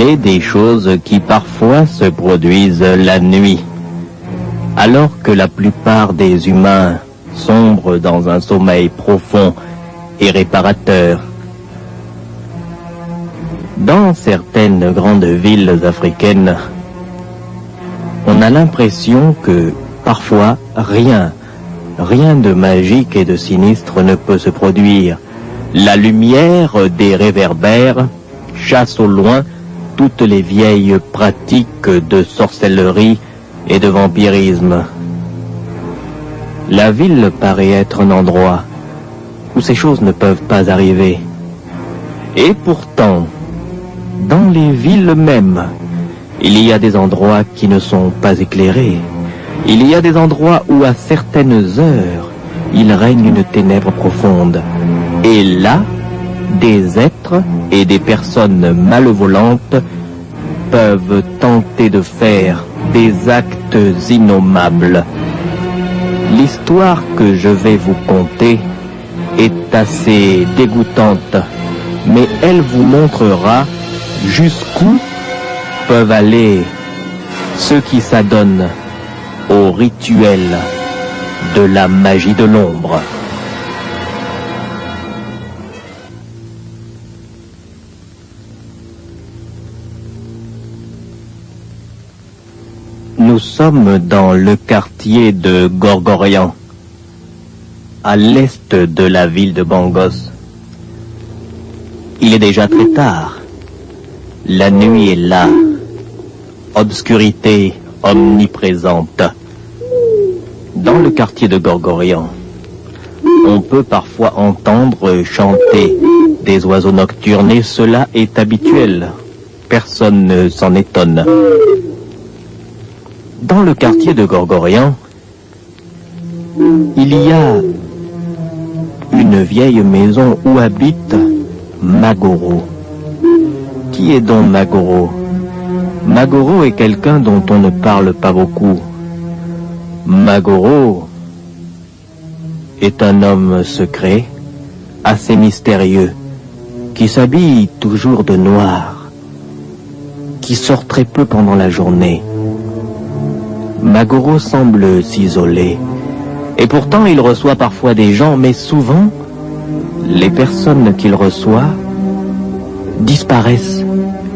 parler des choses qui parfois se produisent la nuit, alors que la plupart des humains sombrent dans un sommeil profond et réparateur. Dans certaines grandes villes africaines, on a l'impression que parfois rien de magique et de sinistre ne peut se produire. La lumière des réverbères chasse au loin toutes les vieilles pratiques de sorcellerie et de vampirisme. La ville paraît être un endroit où ces choses ne peuvent pas arriver. Et pourtant, dans les villes mêmes, il y a des endroits qui ne sont pas éclairés. Il y a des endroits où à certaines heures, il règne une ténèbre profonde. Et là, des êtres et des personnes malevolantes peuvent tenter de faire des actes innommables. L'histoire que je vais vous conter est assez dégoûtante, mais elle vous montrera jusqu'où peuvent aller ceux qui s'adonnent au rituel de la magie de l'ombre. Nous sommes dans le quartier de Gorgorian, à l'est de la ville de Bangos. Il est déjà très tard. La nuit est là, obscurité omniprésente. Dans le quartier de Gorgorian, on peut parfois entendre chanter des oiseaux nocturnes et cela est habituel. Personne ne s'en étonne. Dans le quartier de Gorgorian, il y a une vieille maison où habite Magoro. Qui est donc Magoro? Magoro est quelqu'un dont on ne parle pas beaucoup. Magoro est un homme secret, assez mystérieux, qui s'habille toujours de noir, qui sort très peu pendant la journée. Magoro semble s'isoler, et pourtant il reçoit parfois des gens, mais souvent, les personnes qu'il reçoit disparaissent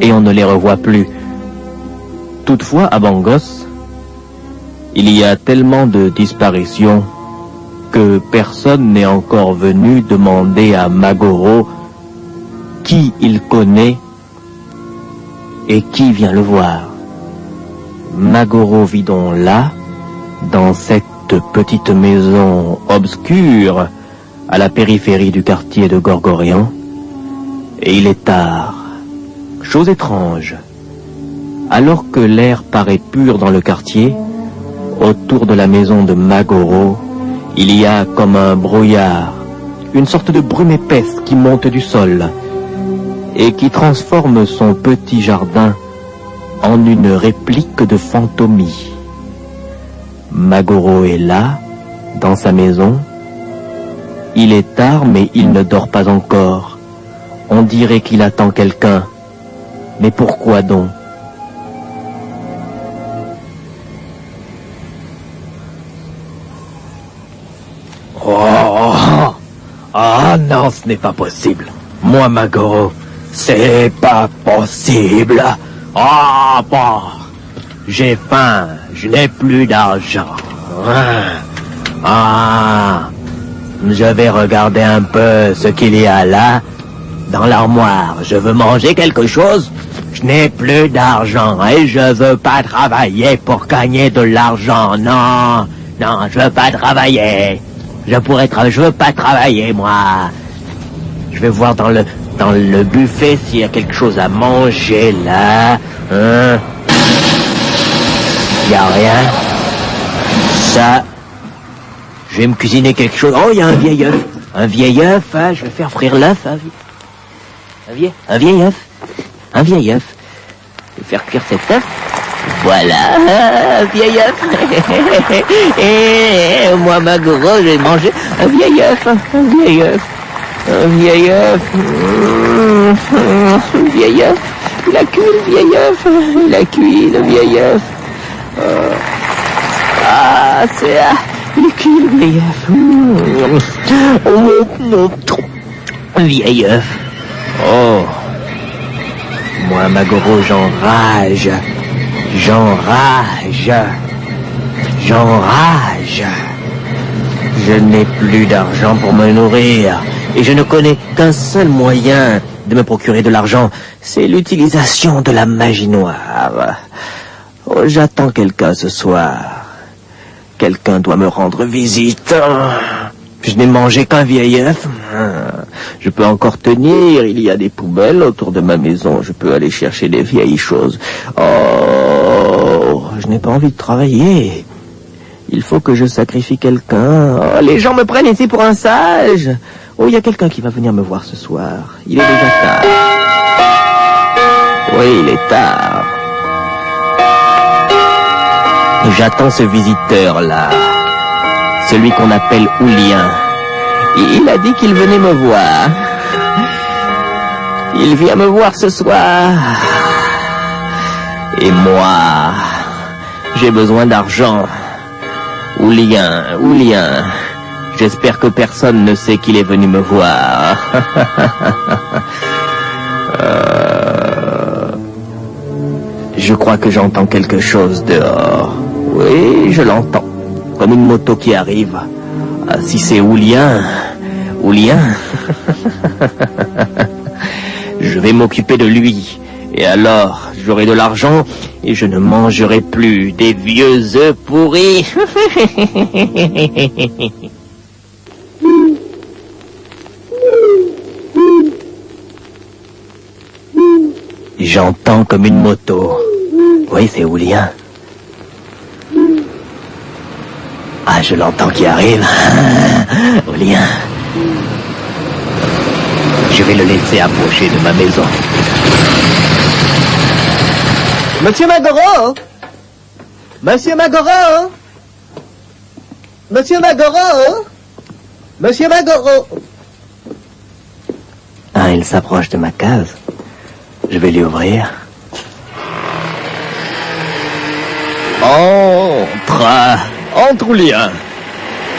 et on ne les revoit plus. Toutefois, à Bangos, il y a tellement de disparitions que personne n'est encore venu demander à Magoro qui il connaît et qui vient le voir. Magoro vit donc là, dans cette petite maison obscure à la périphérie du quartier de Gorgorian, et il est tard. Chose étrange, alors que l'air paraît pur dans le quartier, autour de la maison de Magoro, il y a comme un brouillard, une sorte de brume épaisse qui monte du sol et qui transforme son petit jardin en une réplique de fantomie. Magoro est là, dans sa maison. Il est tard, mais il ne dort pas encore. On dirait qu'il attend quelqu'un. Mais pourquoi donc? Ah non, ce n'est pas possible. Moi, Magoro, c'est pas possible. Ah bon, j'ai faim, je n'ai plus d'argent. Je vais regarder un peu ce qu'il y a là, dans l'armoire. Je veux manger quelque chose. Je n'ai plus d'argent et je veux pas travailler pour gagner de l'argent. Non, non, je veux pas travailler. Je veux pas travailler, moi. Je vais voir dans le buffet s'il y a quelque chose à manger, là. Il y a rien. Ça. Je vais me cuisiner quelque chose. Oh, il y a un vieil œuf. Un vieil œuf, hein. Je vais faire frire l'œuf, hein. Un vieil œuf. Un vieil œuf. Je vais faire cuire cet œuf. Voilà, un vieil œuf. Et moi, Magoro, je vais manger un vieil œuf. Un vieil œuf. Un vieil œuf. Un vieil œuf. Il a cuit le vieil œuf. Il a cuit le vieil œuf. Il a cuit le vieil œuf. Vieil œuf. Oh. Moi, Magoro, j'enrage. Je n'ai plus d'argent pour me nourrir. Et je ne connais qu'un seul moyen de me procurer de l'argent. C'est l'utilisation de la magie noire. Oh, j'attends quelqu'un ce soir. Quelqu'un doit me rendre visite. Je n'ai mangé qu'un vieil œuf. Je peux encore tenir. Il y a des poubelles autour de ma maison. Je peux aller chercher des vieilles choses. Oh, je n'ai pas envie de travailler. Il faut que je sacrifie quelqu'un. Oh, les gens me prennent ici pour un sage. Oh, il y a quelqu'un qui va venir me voir ce soir. Il est déjà tard. Oui, il est tard. J'attends ce visiteur-là. Celui qu'on appelle Oulien. Il a dit qu'il venait me voir. Il vient me voir ce soir. Et moi, j'ai besoin d'argent. Oulien. J'espère que personne ne sait qu'il est venu me voir. Je crois que j'entends quelque chose dehors. Oui, je l'entends. Comme une moto qui arrive. Ah, si c'est Oulien. Je vais m'occuper de lui. Et alors, j'aurai de l'argent et je ne mangerai plus des vieux œufs pourris. J'entends comme une moto. Oui, c'est Oulien. Ah, je l'entends qui arrive. Oulien. Je vais le laisser approcher de ma maison. Monsieur Magoro! Monsieur Magoro! Monsieur Magoro! Monsieur Magoro! Ah, il s'approche de ma case. Je vais lui ouvrir. Entre, Oulien.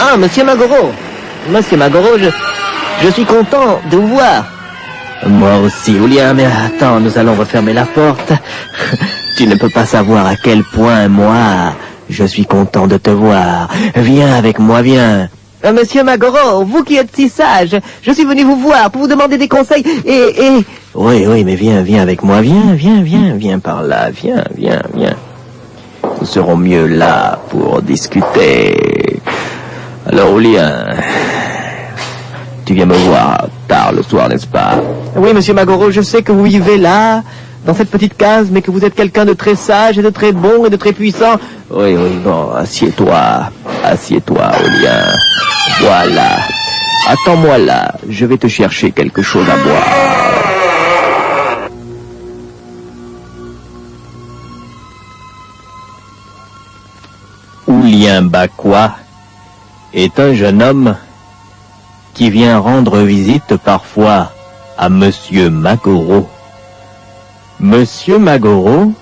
Ah, Monsieur Magoro. Monsieur Magoro, je suis content de vous voir. Moi aussi, Oulien, mais attends, nous allons refermer la porte. Tu ne peux pas savoir à quel point, moi, je suis content de te voir. Viens avec moi, viens. Monsieur Magoro, vous qui êtes si sage, je suis venu vous voir pour vous demander des conseils et... Oui, mais viens avec moi, viens par là, viens. Nous serons mieux là pour discuter. Alors, Oulien, tu viens me voir tard le soir, n'est-ce pas? Oui, monsieur Magoro, je sais que vous vivez là, dans cette petite case, mais que vous êtes quelqu'un de très sage et de très bon et de très puissant. Oui, bon, assieds-toi, Oulien. Voilà. Attends-moi là, je vais te chercher quelque chose à boire. Oulien Bakwa est un jeune homme qui vient rendre visite parfois à Monsieur Magoro. Monsieur Magoro,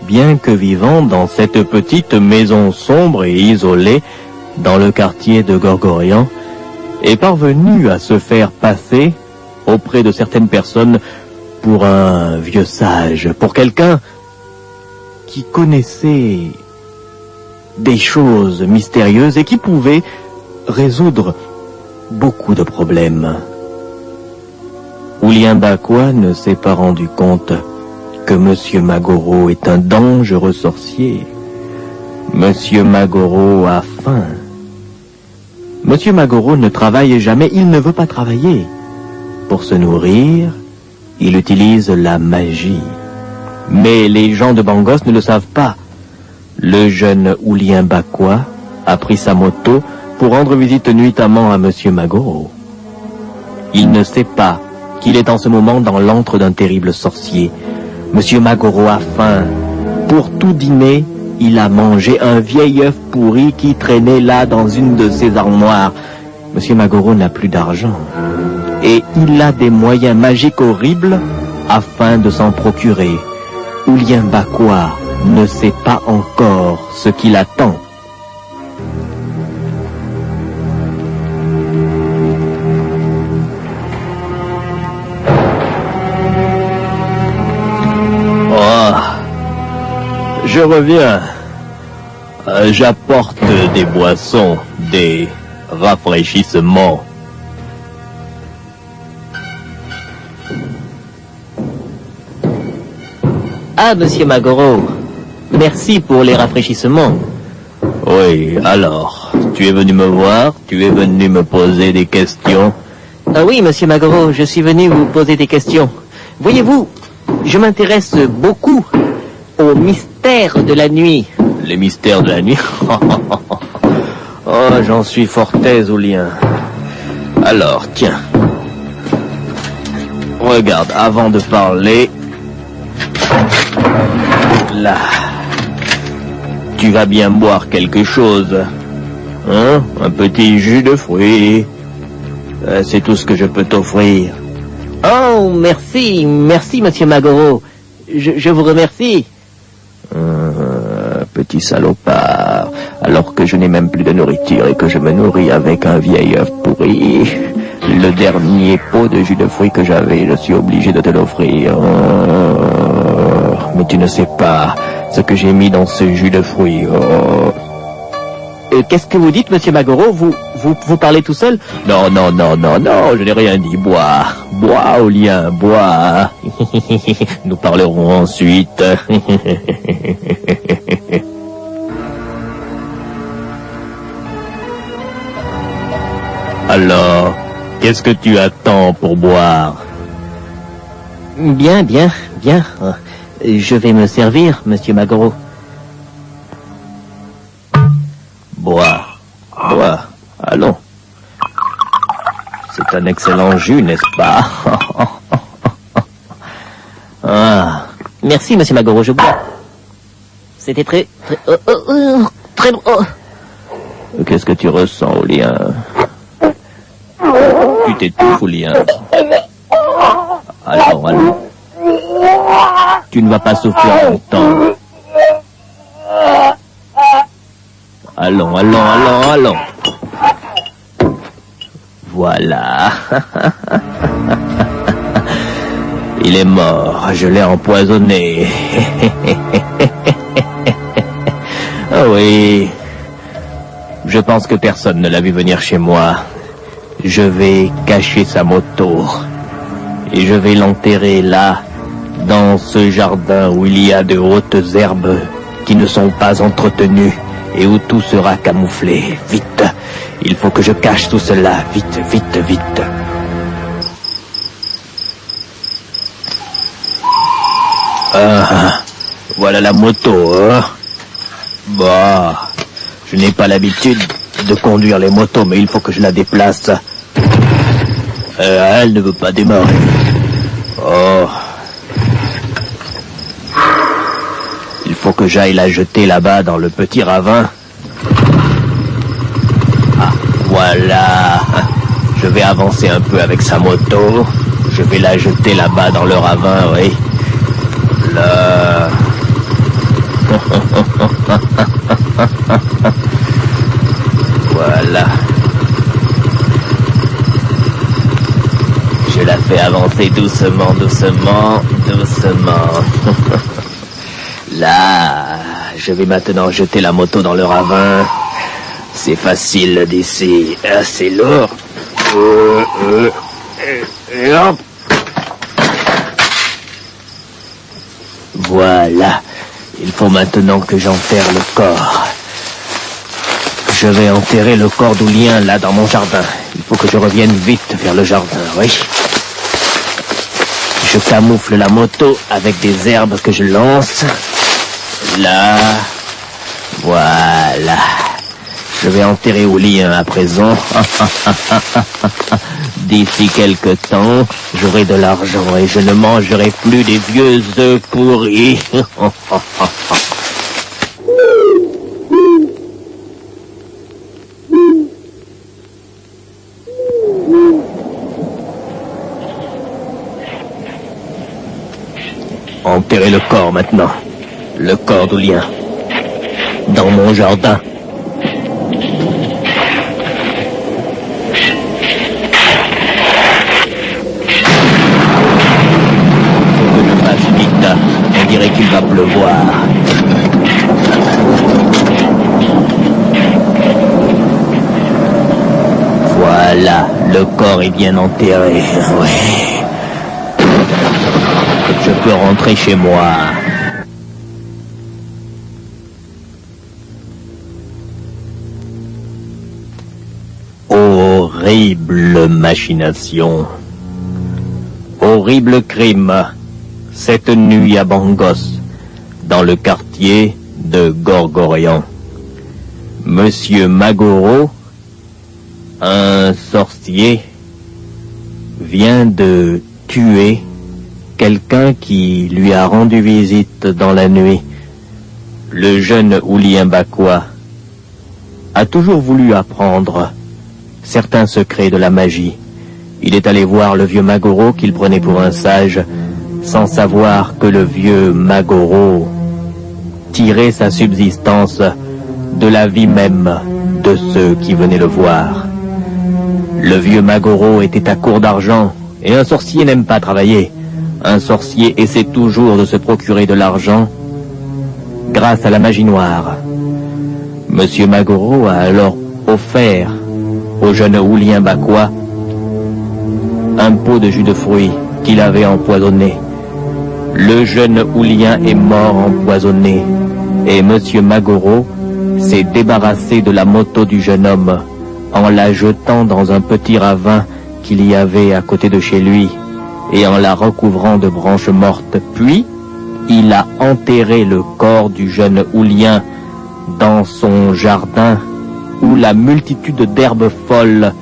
bien que vivant dans cette petite maison sombre et isolée dans le quartier de Gorgorian, est parvenu à se faire passer auprès de certaines personnes pour un vieux sage, pour quelqu'un qui connaissait des choses mystérieuses et qui pouvait résoudre beaucoup de problèmes. Oulien Bakwa ne s'est pas rendu compte que Monsieur Magoro est un dangereux sorcier. Monsieur Magoro a faim. Monsieur Magoro ne travaille jamais, il ne veut pas travailler. Pour se nourrir, il utilise la magie. Mais les gens de Bangos ne le savent pas. Le jeune Oulien Bakwa a pris sa moto pour rendre visite nuitamment à Monsieur Magoro. Il ne sait pas qu'il est en ce moment dans l'antre d'un terrible sorcier. Monsieur Magoro a faim. Pour tout dîner, il a mangé un vieil œuf pourri qui traînait là dans une de ses armoires. Monsieur Magoro n'a plus d'argent. Et il a des moyens magiques horribles afin de s'en procurer. Oulien Bakwa ne sait pas encore ce qu'il attend. Oh, je reviens. J'apporte des boissons, des rafraîchissements. Ah, monsieur Magoro, merci pour les rafraîchissements. Oui, alors, tu es venu me voir, tu es venu me poser des questions. Ah oui, monsieur Magoro, je suis venu vous poser des questions. Voyez-vous, je m'intéresse beaucoup aux mystères de la nuit. Les mystères de la nuit. Oh, j'en suis fort aise, Oulien. Alors, tiens. Regarde, avant de parler... Là. Tu vas bien boire quelque chose. Hein? Un petit jus de fruits. C'est tout ce que je peux t'offrir. Oh, merci, merci, monsieur Magoro. Je vous remercie. Petit salopard. Alors que je n'ai même plus de nourriture et que je me nourris avec un vieil œuf pourri. Le dernier pot de jus de fruits que j'avais, je suis obligé de te l'offrir. Mais tu ne sais pas ce que j'ai mis dans ce jus de fruits. Qu'est-ce que vous dites, monsieur Magoro? Vous parlez tout seul? Non, non, non, non, non, je n'ai rien dit. Bois, bois, Oulien, bois. Nous parlerons ensuite. Alors, qu'est-ce que tu attends pour boire? Bien, bien, bien. Je vais me servir, monsieur Magoro. Bois, bois, allons. C'est un excellent jus, n'est-ce pas? Ah, merci, monsieur Magoro, je bois. C'était très bon. Qu'est-ce que tu ressens, Oulien? Tu t'étouffes, Oulien? Allons, allons. Tu ne vas pas souffrir longtemps. Allons, allons, allons, allons. Voilà. Il est mort, je l'ai empoisonné. Ah oui. Je pense que personne ne l'a vu venir chez moi. Je vais cacher sa moto. Et je vais l'enterrer là, dans ce jardin où il y a de hautes herbes qui ne sont pas entretenues et où tout sera camouflé. Vite, il faut que je cache tout cela. Vite, vite, vite. Ah, voilà la moto, hein. Bah, je n'ai pas l'habitude de conduire les motos, mais il faut que je la déplace. Elle ne veut pas démarrer. Oh. Il faut que j'aille la jeter là-bas dans le petit ravin. Ah, voilà. Je vais avancer un peu avec sa moto. Je vais la jeter là-bas dans le ravin, oui. Là. Voilà. Je la fais avancer doucement, doucement, doucement. Là, je vais maintenant jeter la moto dans le ravin. C'est facile d'ici. C'est lourd. Et hop. Voilà. Il faut maintenant que j'enterre le corps. Je vais enterrer le corps d'Oulien là dans mon jardin. Il faut que je revienne vite vers le jardin, oui. Je camoufle la moto avec des herbes que je lance. Là. Voilà. Je vais enterrer Oulien à présent. D'ici quelque temps, j'aurai de l'argent et je ne mangerai plus des vieux œufs pourris. enterrer le corps maintenant. Le corps d'Oulien. Dans mon jardin. Faut que je fasse vite. On dirait qu'il va pleuvoir. Voilà, le corps est bien enterré. Ouais. Je peux rentrer chez moi. Horrible machination. Horrible crime. Cette nuit à Bangos, dans le quartier de Gorgorian. Monsieur Magoro, un sorcier, vient de tuer quelqu'un qui lui a rendu visite dans la nuit. Le jeune Oulien Bakwa a toujours voulu apprendre certains secrets de la magie. Il est allé voir le vieux Magoro qu'il prenait pour un sage, sans savoir que le vieux Magoro tirait sa subsistance de la vie même de ceux qui venaient le voir. Le vieux Magoro était à court d'argent, et un sorcier n'aime pas travailler. Un sorcier essaie toujours de se procurer de l'argent grâce à la magie noire. Monsieur Magoro a alors offert au jeune Oulien Bakwa un pot de jus de fruits qu'il avait empoisonné. Le jeune Oulien est mort empoisonné, et Monsieur Magoro s'est débarrassé de la moto du jeune homme en la jetant dans un petit ravin qu'il y avait à côté de chez lui et en la recouvrant de branches mortes. Puis, il a enterré le corps du jeune Oulien dans son jardin où la multitude d'herbes folles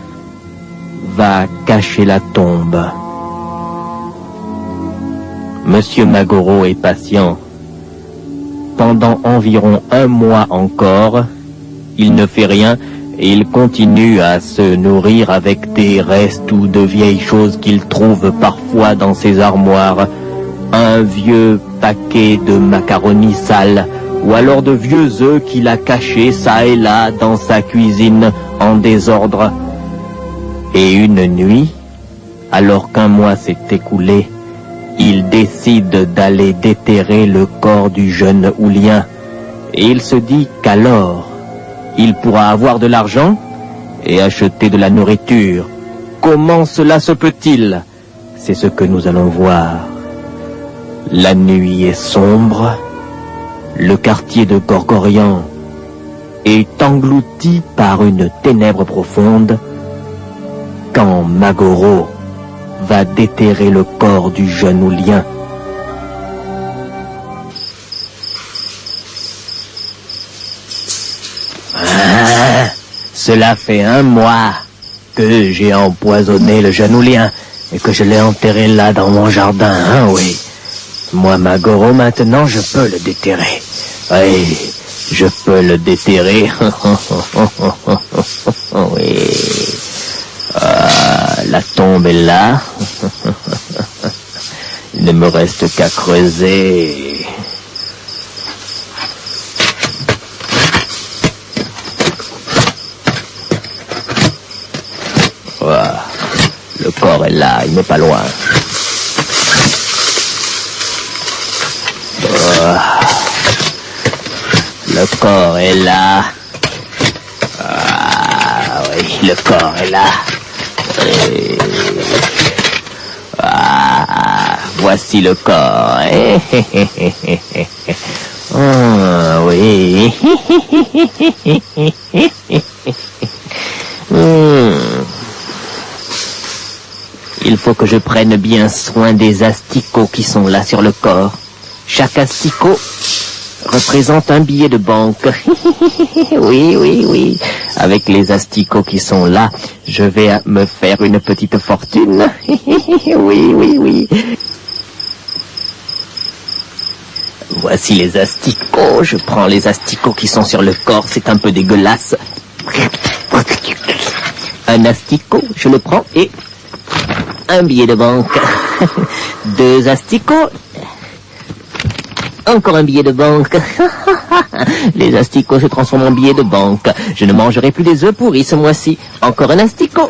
va cacher la tombe. Monsieur Magoro est patient. Pendant environ 1 mois encore, il ne fait rien et il continue à se nourrir avec des restes ou de vieilles choses qu'il trouve parfois dans ses armoires. Un vieux paquet de macaronis sales ou alors de vieux œufs qu'il a cachés ça et là dans sa cuisine en désordre. Et une nuit, alors qu'1 mois s'est écoulé, il décide d'aller déterrer le corps du jeune Oulien. Et il se dit qu'alors, il pourra avoir de l'argent et acheter de la nourriture. Comment cela se peut-il? C'est ce que nous allons voir. La nuit est sombre. Le quartier de Gorgorian est englouti par une ténèbre profonde quand Magoro va déterrer le corps du jeune Oulien. Cela fait 1 mois que j'ai empoisonné le jeune Oulien et que je l'ai enterré là dans mon jardin, hein, oui. Moi, Magoro, maintenant, je peux le déterrer. Oui, je peux le déterrer. Oui. La tombe est là. Il ne me reste qu'à creuser. Voilà. Le corps est là, il n'est pas loin. Le corps est là. Ah oui, le corps est là. Ah, voici le corps. Ah oui. Il faut que je prenne bien soin des asticots qui sont là sur le corps. Chaque asticot représente un billet de banque. Oui, oui, oui. Avec les asticots qui sont là, je vais me faire une petite fortune. Oui, oui, oui. Voici les asticots. Je prends les asticots qui sont sur le corps. C'est un peu dégueulasse. Un asticot, je le prends et... un billet de banque. 2 asticots. Encore un billet de banque. Les asticots se transforment en billets de banque. Je ne mangerai plus des œufs pourris ce mois-ci. Encore un asticot.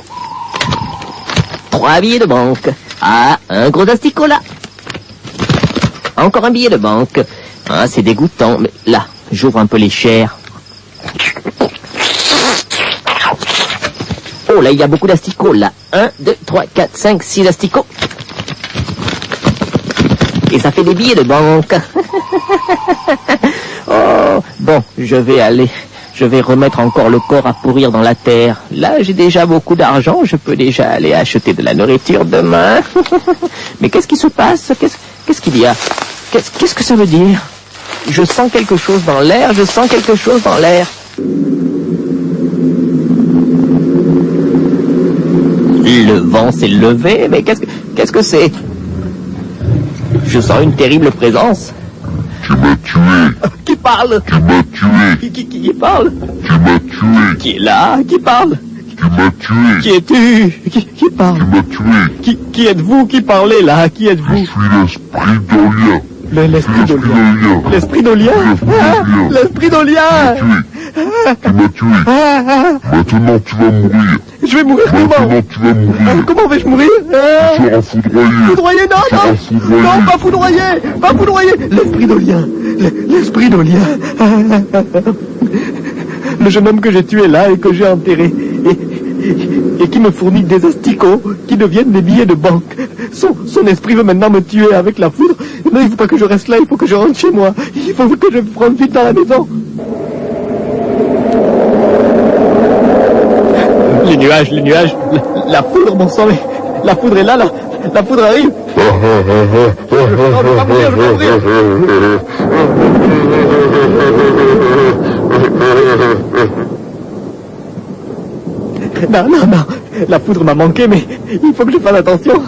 3 billets de banque. Ah, un gros asticot là. Encore un billet de banque. Ah, c'est dégoûtant. Mais là, j'ouvre un peu les chairs. Oh là, il y a beaucoup d'asticots là. 1, 2, 3, 4, 5, 6 asticots. Et ça fait des billets de banque. Oh, bon, je vais remettre encore le corps à pourrir dans la terre. Là, j'ai déjà beaucoup d'argent, je peux déjà aller acheter de la nourriture demain. Mais qu'est-ce qui se passe? Qu'est-ce qu'il y a? Qu'est-ce que ça veut dire? Je sens quelque chose dans l'air, je sens quelque chose dans l'air. Le vent s'est levé, mais qu'est-ce que c'est? Je sens une terrible présence. Tu m'as tué. Qui parle? Tu m'as tué. Qui parle? Tu m'as tué. Qui est là? Qui parle? Tu m'as tué. Qui es-tu? Qui parle? Tu m'as tué. Qui êtes-vous? Qui parlez là? Qui Je êtes-vous? suis l'esprit d'Olien. L'esprit d'Olien. L'esprit d'Olien? L'esprit d'Olien! Tu m'as tué. Maintenant tu vas mourir. Je vais mourir comment? Maintenant tu vas mourir. Comment vais-je mourir? Tu seras foudroyé. Foudroyé, non, Tu seras foudroyé. non, pas foudroyé, pas foudroyé. L'esprit d'Olien, l'esprit d'Olien. Le jeune homme que j'ai tué là et que j'ai enterré et qui me fournit des asticots qui deviennent des billets de banque. Son esprit veut maintenant me tuer avec la foudre. Non, il faut pas que je reste là, il faut que je rentre chez moi. Il faut que je prenne vite dans la maison. Les nuages, la foudre, mon sang, mais la foudre est là, la foudre arrive. Non, je peux pas mourir, je peux mourir. Non, la foudre m'a manqué, mais il faut que je fasse attention.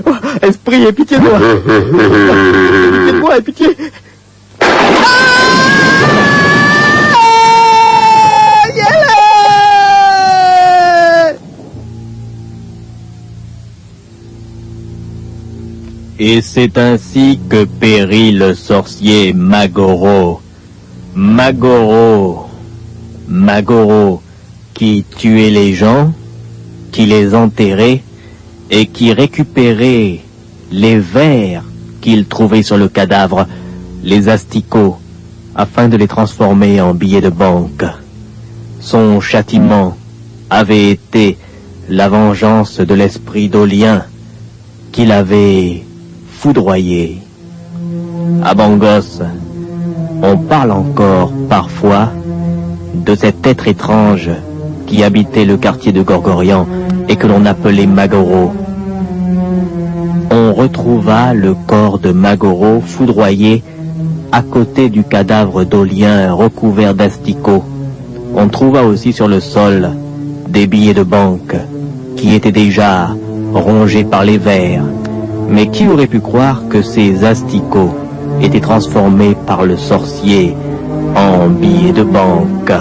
Oh, esprit, aie pitié de moi. Aie pitié de moi, aie pitié. Et c'est ainsi que périt le sorcier Magoro. Magoro, qui tuait les gens, qui les enterrait et qui récupérait les vers qu'il trouvait sur le cadavre, les asticots, afin de les transformer en billets de banque. Son châtiment avait été la vengeance de l'esprit d'Olien qu'il avait foudroyé. À Bangos, on parle encore parfois de cet être étrange qui habitait le quartier de Gorgorian et que l'on appelait Magoro. On retrouva le corps de Magoro foudroyé à côté du cadavre d'Olien recouvert d'asticots. On trouva aussi sur le sol des billets de banque qui étaient déjà rongés par les vers. Mais qui aurait pu croire que ces asticots étaient transformés par le sorcier en billets de banque?